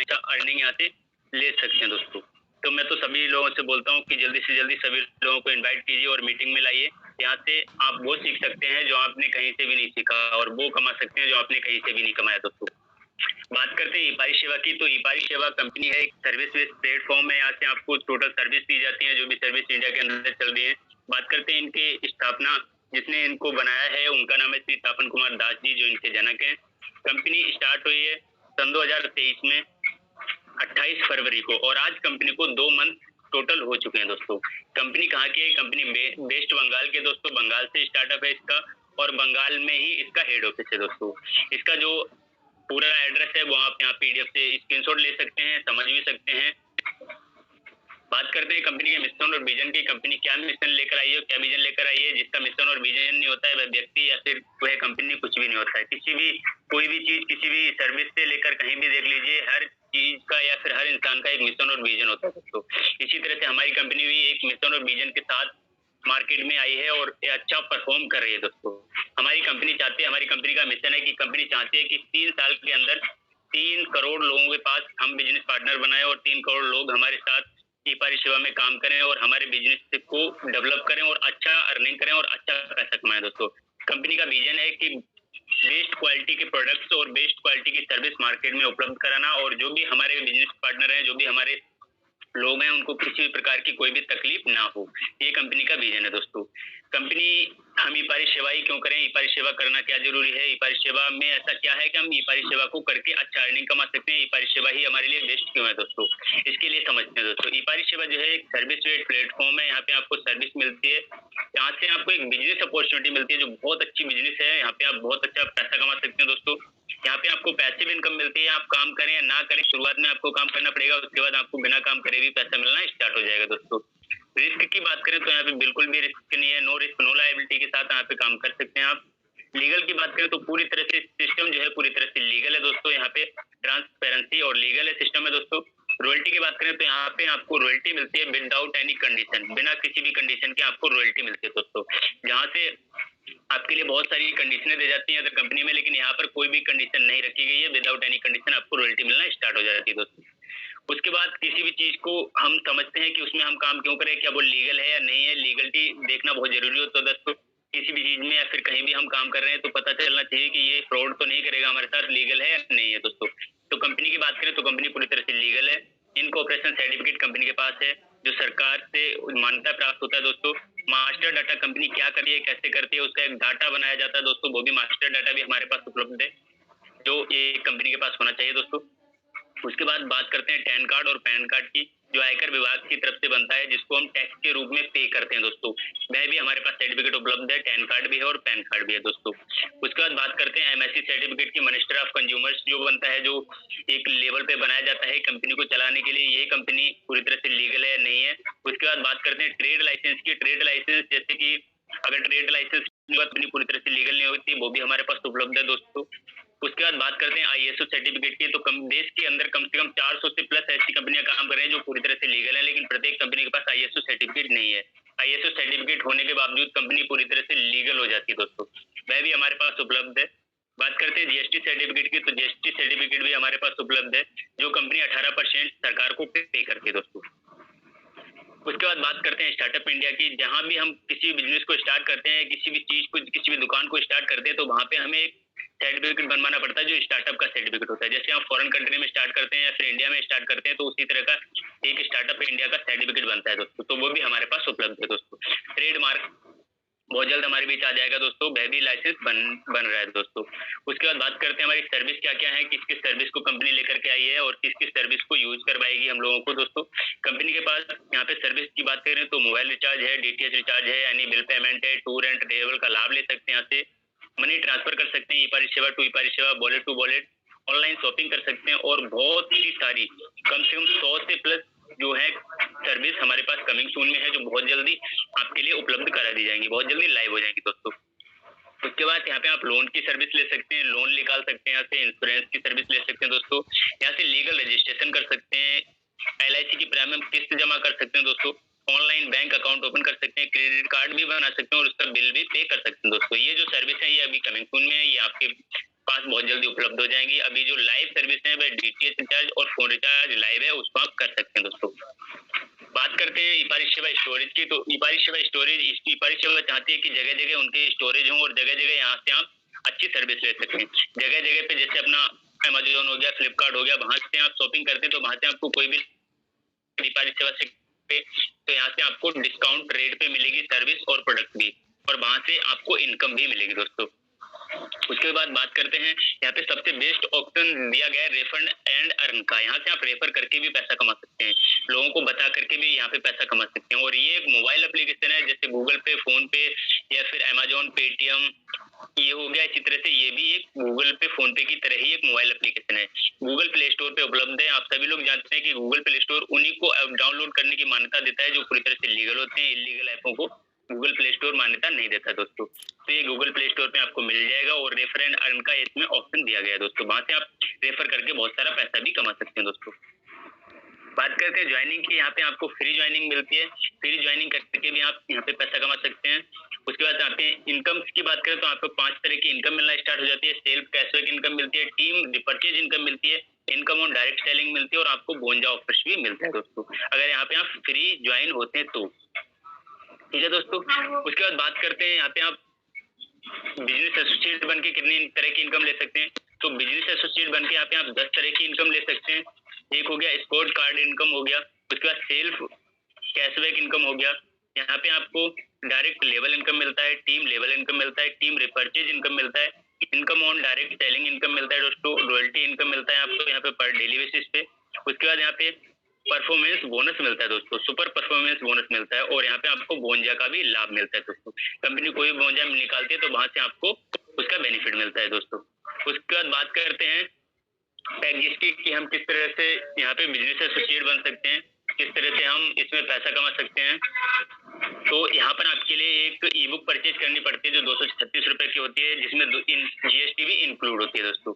अच्छा अर्निंग यहाँ से ले सकते हैं दोस्तों। तो मैं तो सभी लोगों से बोलता हूँ कि जल्दी से जल्दी सभी लोगों को इनवाइट कीजिए और मीटिंग में लाइए। यहाँ से आप वो सीख सकते हैं जो आपने कहीं से भी नहीं सीखा और वो कमा सकते हैं जो आपने कहीं से भी नहीं कमाया दोस्तों। बात करते हैं ई-पारी सेवा की, तो ई-पारी सेवा कंपनी है, एक सर्विस बेस्ड प्लेटफॉर्म है। यहाँ से आपको टोटल सर्विस दी जाती है, जो भी सर्विस इंडिया के अंदर चल रही है। बात करते हैं इनके स्थापना जिसने इनको बनाया है, उनका नाम है श्री तापन कुमार दास जी, जो इनके जनक हैं। कंपनी स्टार्ट हुई है सन 2023 में 28 फरवरी को, और आज कंपनी को 2 मंथ टोटल हो चुके हैं दोस्तों। कंपनी कहाँ की है? कंपनी वेस्ट बंगाल के दोस्तों, बंगाल से स्टार्टअप है इसका, और बंगाल में ही इसका हेड ऑफिस है दोस्तों। इसका जो पूरा एड्रेस है वो आप यहाँ पीडीएफ से स्क्रीनशॉट ले सकते हैं, समझ भी सकते हैं। बात करते हैं कंपनी के मिशन और विजन की। कंपनी क्या मिशन लेकर आई है, क्या विजन लेकर आई है। जिसका मिशन और विजन नहीं होता है वह व्यक्ति या फिर वह कंपनी कुछ भी नहीं होता है। किसी भी कोई भी चीज, किसी भी सर्विस से लेकर कहीं भी देख लीजिए, हर चीज का या फिर हर इंसान का एक मिशन और विजन होता है दोस्तों। इसी तरह से हमारी कंपनी भी एक मिशन और विजन के साथ मार्केट में आई है और ये अच्छा परफॉर्म कर रही है दोस्तों। हमारी कंपनी चाहती है, हमारी कंपनी का मिशन है कि कंपनी चाहती है कि 3 साल के अंदर 3 करोड़ लोगों के पास हम बिजनेस पार्टनर बनाए और 3 करोड़ लोग हमारे साथ ई-पारी सेवा में काम करें और हमारे बिजनेस को डेवलप करें और अच्छा अर्निंग करें और अच्छा पैसा कमाएं दोस्तों। कंपनी का विजन है कि बेस्ट क्वालिटी के प्रोडक्ट्स और बेस्ट क्वालिटी की सर्विस मार्केट में उपलब्ध कराना, और जो भी हमारे बिजनेस पार्टनर हैं, जो भी हमारे लोग हैं, उनको किसी भी प्रकार की कोई भी तकलीफ ना हो। ये कंपनी का विजन है दोस्तों। कंपनी हम ई-पारी सेवा ही क्यों करें, ई-पारी सेवा करना क्या जरूरी है, ई-पारी सेवा में ऐसा क्या है कि हम ई-पारी सेवा को करके अच्छा अर्निंग कमा सकते हैं, ई-पारी सेवा ही हमारे लिए बेस्ट क्यों है दोस्तों, इसके लिए समझते हैं दोस्तों। ई-पारी सेवा जो है एक सर्विस बेस्ड प्लेटफॉर्म है। यहाँ पे आपको सर्विस मिलती है, यहाँ से आपको एक बिजनेस अपॉर्चुनिटी मिलती है जो बहुत अच्छी बिजनेस है। यहाँ पे आप बहुत अच्छा पैसा कमा सकते हैं दोस्तों। यहाँ पे आपको पैसिव इनकम मिलती है, आप काम करें या ना करें, शुरुआत में आपको काम करना पड़ेगा, उसके बाद आपको बिना काम करे भी पैसा मिलना स्टार्ट हो जाएगा दोस्तों। रिस्क की बात करें तो यहाँ पे बिल्कुल भी रिस्क नहीं है, नो रिस्क नो लायबिलिटी के साथ यहाँ पे काम कर सकते हैं आप। लीगल की बात करें तो पूरी तरह से सिस्टम जो है पूरी तरह से लीगल है दोस्तों। यहाँ पे ट्रांसपेरेंसी और लीगल है सिस्टम है दोस्तों। रॉयल्टी की बात करें तो यहाँ पे आपको रॉयल्टी मिलती है विदाउट एनी कंडीशन, बिना किसी भी कंडीशन के आपको रॉयल्टी मिलती है दोस्तों। जहाँ से आपके लिए बहुत सारी कंडीशनें दी जाती हैं अदर कंपनी में, लेकिन यहाँ पर कोई भी कंडीशन नहीं रखी गई है। विदाउट एनी कंडीशन आपको रॉयल्टी मिलना स्टार्ट हो जाती है दोस्तों। उसके बाद किसी भी चीज को हम समझते हैं कि उसमें हम काम क्यों करें, क्या वो लीगल है या नहीं है। लीगलिटी देखना बहुत जरूरी होता है दोस्तों। किसी भी चीज में या फिर कहीं भी हम काम कर रहे हैं तो पता चलना चाहिए कि ये फ्रॉड तो नहीं करेगा हमारे साथ, लीगल है या नहीं है दोस्तों। तो कंपनी की बात करें तो कंपनी पूरी तरह से लीगल है। इनकॉर्पोरेशन सर्टिफिकेट कंपनी के पास है जो सरकार से मान्यता प्राप्त होता है दोस्तों। मास्टर डाटा कंपनी क्या करती है, कैसे करती है, उसका एक डाटा बनाया जाता है दोस्तों। वो भी मास्टर डाटा भी हमारे पास उपलब्ध है, जो ये कंपनी के पास होना चाहिए दोस्तों। उसके बाद बात करते हैं टैन कार्ड और पैन कार्ड की, जो आयकर विभाग की तरफ से बनता है, जिसको हम टैक्स के रूप में पे करते हैं दोस्तों। वह भी हमारे पास सर्टिफिकेट उपलब्ध है, टैन कार्ड भी है और पैन कार्ड भी है दोस्तों। उसके बाद बात करते हैं एमएससी सर्टिफिकेट की, मिनिस्टर ऑफ कंज्यूमर्स जो बनता है, जो एक लेवल पे बनाया जाता है कंपनी को चलाने के लिए। ये कंपनी पूरी तरह से लीगल है या नहीं है। उसके बाद बात करते हैं ट्रेड लाइसेंस की। ट्रेड लाइसेंस जैसे कि अगर ट्रेड लाइसेंस कंपनी पूरी तरह से लीगल नहीं होती, वो भी हमारे पास उपलब्ध है दोस्तों। उसके बाद बात करते हैं आईएसओ सर्टिफिकेट की, तो देश के अंदर कम से कम 400 से प्लस ऐसी कंपनियां काम कर रही हैं जो पूरी तरह से लीगल है, लेकिन प्रत्येक कंपनी के पास आईएसओ सर्टिफिकेट नहीं है। आईएसओ सर्टिफिकेट होने के बावजूद कंपनी पूरी तरह से लीगल हो जाती है दोस्तों, वह भी हमारे पास उपलब्ध है। बात करते हैं जीएसटी सर्टिफिकेट की, तो जीएसटी सर्टिफिकेट भी हमारे पास उपलब्ध है, जो कंपनी 18% सरकार को पे करती है दोस्तों। उसके बाद बात करते हैं स्टार्टअप इंडिया की। जहां भी हम किसी बिजनेस को स्टार्ट करते हैं, किसी भी चीज को, किसी भी दुकान को स्टार्ट करते हैं, तो वहां पे हमें एक सर्टिफिकेट बनवाना पड़ता है जो स्टार्टअप का सर्टिफिकेट होता है। जैसे हम फॉरेन कंट्री में स्टार्ट करते हैं या फिर इंडिया में स्टार्ट करते हैं, तो उसी तरह का एक स्टार्टअप इंडिया का सर्टिफिकेट बनता है दोस्तों, तो वो भी हमारे पास उपलब्ध है दोस्तों। ट्रेडमार्क बहुत जल्द हमारे बीच आ जाएगा दोस्तों, वह भी लाइसेंस बन रहा है दोस्तों। उसके बाद बात करते हैं हमारी सर्विस क्या क्या है, किस किस सर्विस को कंपनी लेकर के आई है और किस किस सर्विस को यूज करवाएगी हम लोगों को दोस्तों। कंपनी के पास यहाँ पे सर्विस की बात करें तो मोबाइल रिचार्ज है, डीटीएच रिचार्ज है, यानी बिल पेमेंट है, टूर एंड ट्रेवल का लाभ ले सकते हैं, यहाँ से मनी ट्रांसफर कर सकते हैं, ई-पारी सेवा टू ई-पारी सेवा, wallet to wallet, online shopping कर सकते हैं, और बहुत ही सारी कम से कम 100 से प्लस जो है सर्विस हमारे पास कमिंग सून में है, जो बहुत जल्दी आपके लिए उपलब्ध करा दी जाएंगी, बहुत जल्दी लाइव हो जाएंगी दोस्तों। उसके बाद यहाँ पे आप लोन की सर्विस ले सकते हैं, लोन निकाल सकते हैं, यहाँ से इंश्योरेंस की सर्विस ले सकते हैं दोस्तों, यहाँ से लीगल रजिस्ट्रेशन कर सकते हैं, एलआईसी की प्रीमियम किस्त जमा कर सकते हैं दोस्तों, ऑनलाइन बैंक अकाउंट ओपन कर सकते हैं, क्रेडिट कार्ड भी बना सकते हैं और उसका बिल भी पे कर सकते हैं दोस्तों। ये जो सर्विस है ये अभी कमिंग सून में है, ये आपके पास बहुत जल्दी उपलब्ध हो जाएंगी। अभी जो लाइव सर्विस है वह डीटीएच रिचार्ज और फोन रिचार्ज लाइव है, उसको आप कर सकते हैं दोस्तों। बात करते हैं ई-पारिश सेवा स्टोरेज की, तो ई-पारिश सेवा स्टोरेज, ई-पारिश सेवा चाहती है कि जगह जगह उनके स्टोरेज हो और जगह जगह यहाँ से आप अच्छी सर्विस ले सकते हैं। जगह जगह पे जैसे अपना अमेजोन हो गया, फ्लिपकार्ट हो गया, वहां से आप शॉपिंग करते हैं तो वहां से आपको कोई भी ई-पारिश सेवा से तो यहाँ से आपको डिस्काउंट रेट पे मिलेगी सर्विस और प्रोडक्ट भी, और वहां से आपको इनकम भी मिलेगी दोस्तों। उसके बाद बात करते हैं यहाँ पे सबसे बेस्ट ऑप्शन दिया गया है रेफंड एंड अर्न का। यहाँ से आप रेफर करके भी पैसा कमा सकते हैं, लोगों को बता करके भी यहाँ पे पैसा कमा सकते हैं। और ये एक मोबाइल एप्लीकेशन है, जैसे गूगल पे, फोन पे या फिर अमेजोन, पेटीएम ये हो गया। इसी तरह से ये भी एक गूगल पे, फोन पे की तरह ही एक मोबाइल एप्लीकेशन है। गूगल प्ले स्टोर पे उपलब्ध है। आप सभी लोग जानते हैं कि गूगल प्ले स्टोर उन्हीं को डाउनलोड करने की मान्यता देता है जो पूरी तरह से लीगल होते हैं। इलीगल ऐपों को गूगल प्ले स्टोर मान्यता नहीं देता दोस्तों। तो ये गूगल प्ले स्टोर पे आपको मिल जाएगा और रेफर एंड अर्न का इसमें ऑप्शन दिया गया है दोस्तों। वहां से आप रेफर करके बहुत सारा पैसा भी कमा सकते हैं दोस्तों। बात करते हैं ज्वाइनिंग की। यहाँ पे आपको फ्री ज्वाइनिंग मिलती है, फ्री ज्वाइनिंग करके भी आप यहाँ पे पैसा कमा सकते हैं। उसके बाद आते हैं इनकम की बात करें तो आपको 5 तरह की इनकम मिलना स्टार्ट हो जाती है। सेल्फ कैशबैक इनकम मिलती है, टीम रिपर्चेज इनकम मिलती है, इनकम ऑन डायरेक्ट सेलिंग मिलती है और आपको बोनजा ऑफर्स भी मिलता है दोस्तों, अगर यहाँ पे आप फ्री ज्वाइन होते हैं तो। ठीक है दोस्तों। उसके बाद बात करते हैं यहाँ पे आप बिजनेस एसोसिएट बन के कितनी तरह की इनकम ले सकते हैं। तो बिजनेस एसोसिएट बन के यहाँ पे आप 10 तरह की इनकम ले सकते हैं। एक हो गया स्पोर्ट कार्ड इनकम हो गया, उसके बाद सेल्फ कैशबैक इनकम हो गया। यहाँ पे आपको डायरेक्ट लेवल इनकम मिलता है, टीम लेवल इनकम मिलता है, टीम रिपर्चेज इनकम मिलता है, income on direct selling income मिलता है दोस्तों, रॉयल्टी इनकम मिलता है आपको यहाँ पे पर डेली बेसिस पे। उसके बाद यहाँ पे परफॉर्मेंस बोनस मिलता है दोस्तों, सुपर परफॉर्मेंस बोनस मिलता है और यहाँ पे आपको बोनजा का भी लाभ मिलता है दोस्तों। कंपनी कोई बोनजा निकालती है तो वहां से आपको उसका बेनिफिट मिलता है दोस्तों। उसके बाद बात करते हैं पैकेज की कि हम किस तरह से यहाँ पे बिजनेस एसोसिएट बन सकते हैं, किस तरह से हम इसमें पैसा कमा सकते हैं। तो यहाँ पर आपके लिए एक ई बुक परचेज करनी पड़ती है जो 236 रुपए की होती है, जिसमें जीएसटी भी इंक्लूड होती है दोस्तों।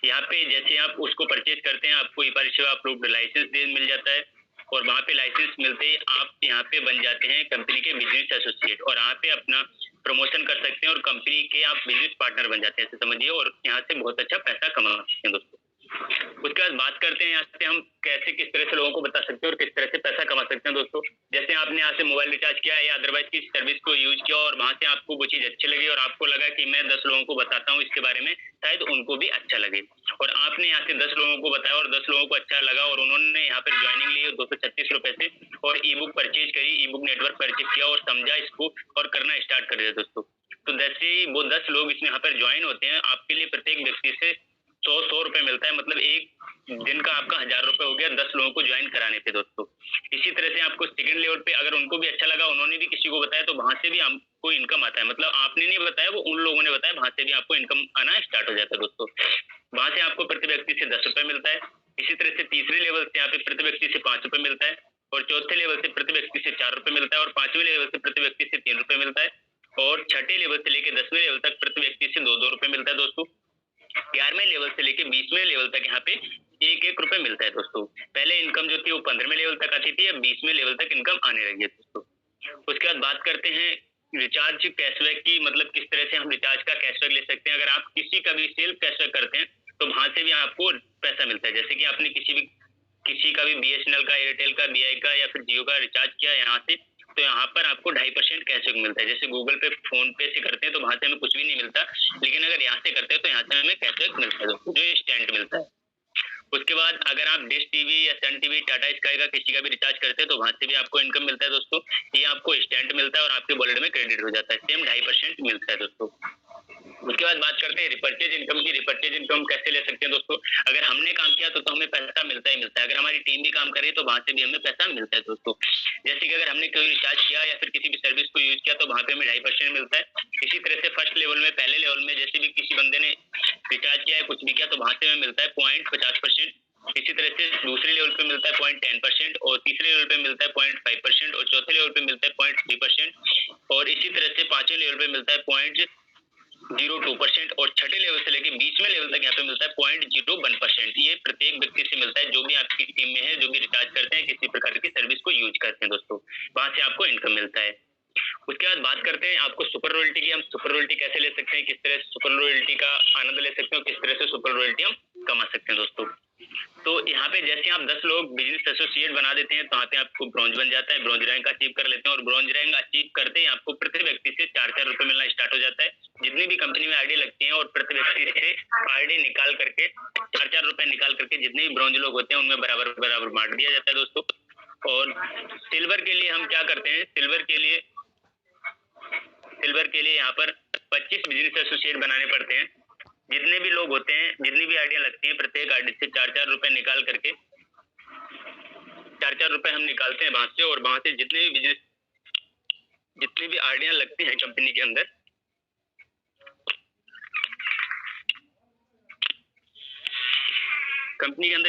यहाँ पे जैसे आप उसको परचेज करते हैं आपको ई-पारिश सेवा अप्रूव्ड लाइसेंस मिल जाता है और वहाँ पे लाइसेंस मिलते ही आप यहाँ पे बन जाते हैं कंपनी के बिजनेस एसोसिएट और यहाँ पे अपना प्रमोशन कर सकते हैं और कंपनी के आप बिजनेस पार्टनर बन जाते हैं ऐसे समझिए, और यहाँ से बहुत अच्छा पैसा कमा सकते हैं दोस्तों। उसके बाद बात करते हैं यहाँ से हम कैसे किस तरह से लोगों को बता सकते हैं और किस तरह से पैसा कमा सकते हैं दोस्तों। जैसे आपने यहाँ से मोबाइल रिचार्ज किया या अदरवाइज की सर्विस को यूज किया और वहां से आपको वो चीज अच्छी लगी और आपको लगा कि मैं 10 लोगों को बताता हूँ इसके बारे में, शायद उनको भी अच्छा लगे, और आपने यहाँ से 10 लोगों को बताया और 10 लोगों को अच्छा लगा और उन्होंने यहाँ पर ज्वाइनिंग ली 236 रुपए से और ई बुक परचेज करी, ई बुक नेटवर्क परचेज किया और समझा इसको और करना स्टार्ट कर दिया दोस्तों। तो जैसे ही वो 10 लोग इसमें यहाँ पर ज्वाइन होते हैं आपके लिए प्रत्येक व्यक्ति से 100 रुपए मिलता है, मतलब एक दिन का आपका 1000 रुपए हो गया 10 लोगों को ज्वाइन कराने पे दोस्तों। इसी तरह से आपको सेकंड लेवल पे अगर उनको भी अच्छा लगा, उन्होंने भी किसी को बताया तो वहां से भी आपको इनकम आता है, मतलब आपने नहीं बताया वो उन लोगों ने बताया, वहां से भी आपको इनकम आना स्टार्ट हो जाता है दोस्तों। वहां से आपको प्रति व्यक्ति से 10 रुपए मिलता है। इसी तरह से तीसरे लेवल से यहाँ पे प्रति व्यक्ति से 5 रुपए मिलता है और चौथे लेवल से प्रति व्यक्ति से 4 रुपए मिलता है और 5वें लेवल से प्रति व्यक्ति से 3 रुपए मिलता है और 6ठे लेवल से लेकर 10वें लेवल तक प्रति व्यक्ति से 2-2 रुपए मिलता है दोस्तों। 11वें लेवल से लेके 20वें लेवल तक यहाँ पे 1-1 रुपए मिलता है दोस्तों। पहले इनकम जो थी वो 15वें लेवल तक आती थी, अब 20वें लेवल तक इनकम आने लगी है दोस्तों। उसके बाद बात करते हैं रिचार्ज कैशबैक की, मतलब किस तरह से हम रिचार्ज का कैशबैक ले सकते हैं। अगर आप किसी का भी सेल्फ कैशबैक करते हैं तो वहां से भी आपको पैसा मिलता है। जैसे कि आपने किसी का भी BSNL का, एयरटेल का, BI का या फिर जियो का रिचार्ज किया यहाँ से, तो यहाँ पर आपको 2.5% कैशबैक मिलता है। जैसे गूगल पे, फोन पे से करते हैं तो वहां से हमें कुछ भी नहीं मिलता, लेकिन अगर यहाँ से करते हैं तो यहाँ से हमें कैशबैक मिलता है दोस्तों, जो इंस्टेंट मिलता है। उसके बाद अगर आप डिश टीवी या सन टीवी, टाटा स्काई का किसी का भी रिचार्ज करते हैं तो वहां से भी आपको इनकम मिलता है दोस्तों। ये आपको इंस्टेंट मिलता है और आपके वॉलेट में क्रेडिट हो जाता है, सेम 2.5% मिलता है दोस्तों। उसके बाद बात करते हैं रिपर्चेज इनकम की। रिपर्चेज इनकम कैसे ले सकते हैं दोस्तों। अगर हमने काम किया तो हमें पैसा मिलता ही मिलता है, अगर हमारी टीम भी काम करे तो वहां से भी हमें पैसा मिलता है दोस्तों। जैसे कि अगर हमने कोई रिचार्ज किया या फिर किसी भी सर्विस को यूज किया तो वहां पे हमें 2.5% मिलता है। इसी तरह से फर्स्ट लेवल में, पहले लेवल में जैसे भी किसी बंदे ने रिचार्ज किया है, कुछ भी किया, तो वहां से हमें मिलता है 0.50%। इसी तरह से दूसरे लेवल पे मिलता है 0.10% और तीसरे लेवल पे मिलता है 0.5% और चौथे लेवल पे मिलता है 0.3% और इसी तरह से 5वें लेवल पे मिलता है 0.02% और 6ठे लेवल से लेके 20वें लेवल तक यहाँ पे मिलता है 0.01%। ये प्रत्येक व्यक्ति से मिलता है जो भी आपकी टीम में है, जो भी रिचार्ज करते हैं, किसी प्रकार की सर्विस को यूज करते हैं दोस्तों, वहां से आपको इनकम मिलता है। उसके बाद बात करते हैं आपको सुपर रॉयल्टी की। हम सुपर रॉयल्टी कैसे ले सकते हैं, किस तरह से सुपर रॉयल्टी का आनंद ले सकते हैं, किस तरह से सुपर रॉयल्टी हम कमा सकते हैं दोस्तों। तो यहाँ पे जैसे आप 10 लोग बिजनेस एसोसिएट बना देते हैं तो यहाँ पे आपको ब्रॉन्ज बन जाता है, ब्रॉन्ज रैंक अचीव कर लेते हैं, और ब्रॉन्ज रैंक अचीव करते ही आपको प्रति व्यक्ति से 4-4 रुपए मिलना स्टार्ट हो जाता है। जितनी भी कंपनी में आईडी लगती है और प्रति व्यक्ति से आईडी निकाल करके 4-4 रुपए निकाल करके जितने भी ब्रॉन्ज लोग होते हैं उनमें बराबर बराबर बांट दिया जाता है दोस्तों। और सिल्वर के लिए हम क्या करते हैं, सिल्वर के लिए यहाँ पर 25 बिजनेस एसोसिएट बनाने पड़ते हैं। जितने भी लोग होते हैं, जितनी भी आईडियां लगती हैं, प्रत्येक आईडी से 4-4 रुपए निकाल करके 4-4 रुपए हम निकालते हैं वहां से, और वहां से जितनी भी आईडियां लगती हैं कंपनी के अंदर,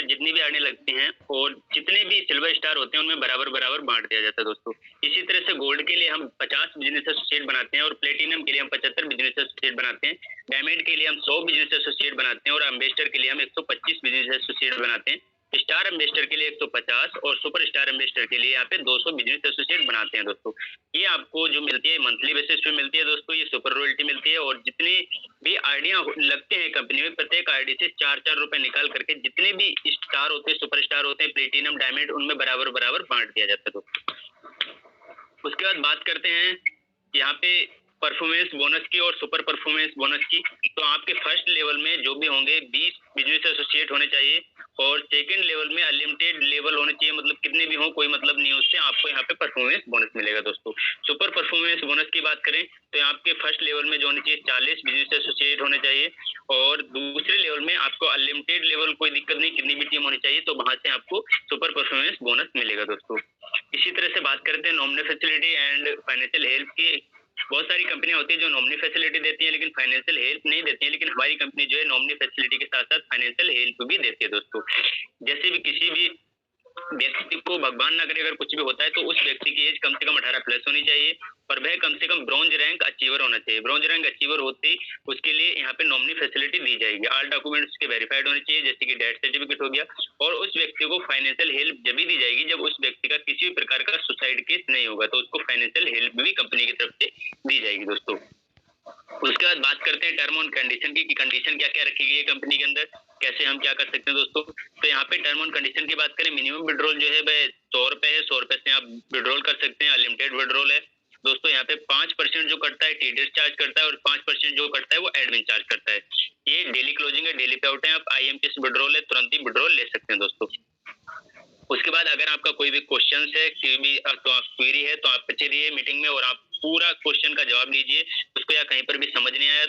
जितनी भी आईडियां लगती हैं और जितने भी सिल्वर स्टार होते हैं उनमें बराबर बराबर बांट दिया जाता है दोस्तों। इसी तरह से गोल्ड के लिए हम 50 बिजनेस एसोसिएट बनाते हैं, और प्लेटिनम के लिए हम 75 बिजनेस एसोसिएट बनाते हैं, डायमंड के लिए हम 100 बिजनेस एसोसिएट बनाते हैं, और एम्बेसडर के लिए हम 125 बिजनेस एसोसिएट बनाते हैं, स्टार एम्बेसडर के लिए 150 और सुपर स्टार एम्बेसडर के लिए यहाँ पे 200 बिजनेस एसोसिएट बनाते हैं दोस्तों। ये आपको जो मिलती है मंथली बेसिस पे मिलती है दोस्तों, ये सुपर रॉयल्टी मिलती है। और जितनी भी आईडियां लगते हैं कंपनी में, प्रत्येक आईडी से 4-4 रुपए निकाल करके जितने भी स्टार होते हैं, सुपर स्टार होते हैं, प्लेटिनम, डायमंड, उनमें बराबर बराबर बांट दिया जाता है दोस्तों। उसके बाद बात करते हैं यहाँ पे परफॉर्मेंस बोनस की और सुपर परफॉर्मेंस बोनस की। तो आपके फर्स्ट लेवल में जो भी होंगे 20 बिजनेस एसोसिएट होने चाहिए, और सेकंड लेवल में अनलिमिटेड लेवल होने चाहिए, मतलब कितने भी हो कोई मतलब नहीं, उससे आपको यहाँ पे परफॉर्मेंस बोनस मिलेगा दोस्तों। सुपर परफॉर्मेंस बोनस की बात करें तो आपके फर्स्ट लेवल में जो होने चाहिए 40 बिजनेस एसोसिएट होने चाहिए, और दूसरे लेवल में आपको अनलिमिटेड लेवल, कोई दिक्कत नहीं, कितनी भी टीम होनी चाहिए, तो वहां से आपको सुपर परफॉर्मेंस बोनस मिलेगा दोस्तों। इसी तरह से बात करते हैं nominee facility and financial help की। बहुत सारी कंपनियां होती है जो नॉमिनी फैसिलिटी देती है लेकिन फाइनेंशियल हेल्प नहीं देती है, लेकिन हमारी कंपनी जो है नॉमिनी फैसिलिटी के साथ साथ फाइनेंशियल हेल्प भी देती है दोस्तों। जैसे भी किसी भी व्यक्ति को भगवान ना करे अगर कुछ भी होता है तो उस व्यक्ति की एज कम से कम 18 प्लस होनी चाहिए, और वह कम से कम ब्रॉन्ज रैंक अचीवर होना चाहिए। ब्रॉन्ज रैंक अचीवर होते उसके लिए यहाँ पे नॉमिनी फैसिलिटी दी जाएगी। ऑल डॉक्यूमेंट्स के वेरीफाइड होने चाहिए, जैसे कि डेथ सर्टिफिकेट हो गया, और उस व्यक्ति को फाइनेंशियल हेल्प जब भी दी जाएगी जब उस व्यक्ति का किसी भी प्रकार का सुसाइड केस नहीं होगा, तो उसको फाइनेंशियल हेल्प भी कंपनी की तरफ से दी जाएगी दोस्तों। उसके बाद बात करते हैं टर्म ऑन कंडीशन की, कंडीशन क्या क्या रखी गई है कंपनी के अंदर, कैसे हम क्या कर सकते हैं दोस्तों। तो यहाँ पे टर्म ऑन कंडीशन की बात करें, मिनिमम विड्रॉल जो है वह 100 रुपए है, 100 रुपए से आप विड्रॉल कर सकते हैं, अनलिमिटेड विड्रॉल है दोस्तों। यहाँ पे 5% जो कटता है टीडीएस चार्ज करता है, और 5% जो कटता है वो एडमिन चार्ज करता है। ये डेली क्लोजिंग है, डेली पे आउट है, आप IMPS विड्रॉल है, तुरंत ही विड्रॉल ले सकते हैं दोस्तों। उसके बाद अगर आपका कोई भी क्वेश्चन है, क्वेरी है, तो आप पूछिए मीटिंग में, और आप पूरा क्वेश्चन का जवाब दीजिए। उसको या कहीं पर भी समझ नहीं आया